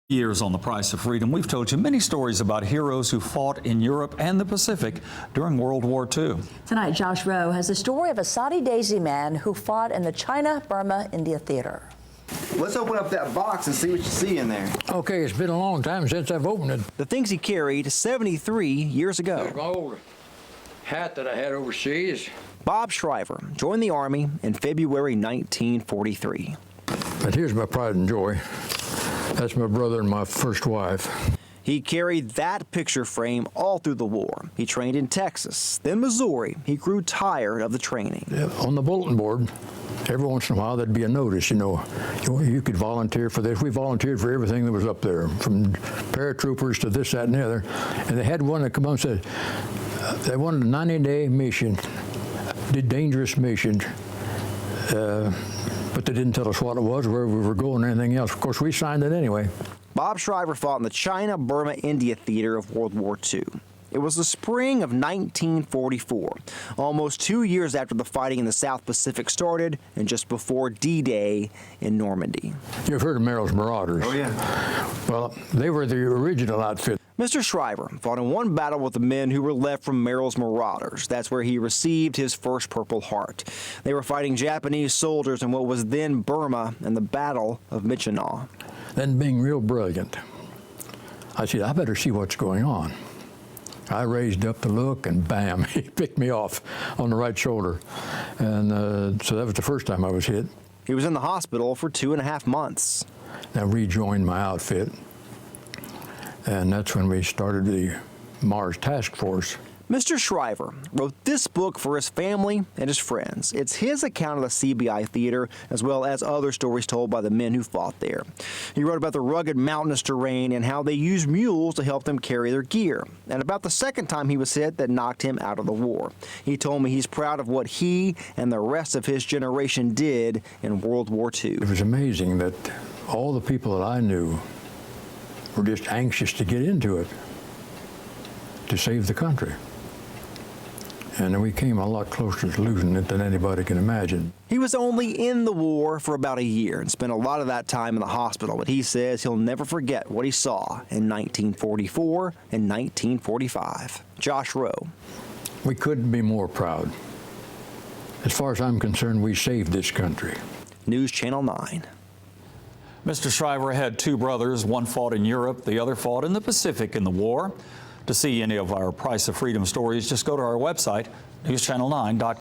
Years on The Price of Freedom, we've told you many stories about heroes who fought in Europe and the Pacific during World War II. Tonight, Josh Rowe has the story of a Saudi Daisy man who fought in the China-Burma-India theater. Let's open up that box and see what you see in there. Okay, it's been a long time since I've opened it. The things he carried 73 years ago. There's my old hat that I had overseas. Bob Shriver joined the Army in February 1943. But here's my pride and joy. That's my brother and my first wife. He carried that picture frame all through the war. He trained in Texas, then Missouri. He grew tired of the training. On the bulletin board, every once in a while there'd be a notice, you could volunteer for this. We volunteered for everything that was up there, from paratroopers to this, that, and the other. And they had one that come on and said, they wanted a 90-day mission, did dangerous missions. But they didn't tell us what it was, where we were going, or anything else. Of course, we signed it anyway. Bob Shriver fought in the China-Burma-India theater of World War II. It was the spring of 1944, almost 2 years after the fighting in the South Pacific started and just before D-Day in Normandy. You've heard of Merrill's Marauders. Oh, yeah. Well, they were the original outfit. Mr. Shriver fought in one battle with the men who were left from Merrill's Marauders. That's where he received his first Purple Heart. They were fighting Japanese soldiers in what was then Burma in the Battle of Michinaw. Then, being real brilliant, I said, I better see what's going on. I raised up to look, and bam, he picked me off on the right shoulder. And so that was the first time I was hit. He was in the hospital for 2.5 months. I rejoined my outfit. And that's when we started the Mars Task Force. Mr. Shriver wrote this book for his family and his friends. It's his account of the CBI theater, as well as other stories told by the men who fought there. He wrote about the rugged mountainous terrain and how they used mules to help them carry their gear, and about the second time he was hit that knocked him out of the war. He told me he's proud of what he and the rest of his generation did in World War II. It was amazing that all the people that I knew were just anxious to get into it, to save the country. And we came a lot closer to losing it than anybody can imagine. He was only in the war for about a year and spent a lot of that time in the hospital, but he says he'll never forget what he saw in 1944 and 1945. Josh Rowe. We couldn't be more proud. As far as I'm concerned, we saved this country. News Channel 9. Mr. Shriver had two brothers. One fought in Europe, the other fought in the Pacific in the war. To see any of our Price of Freedom stories, just go to our website, newschannel9.com.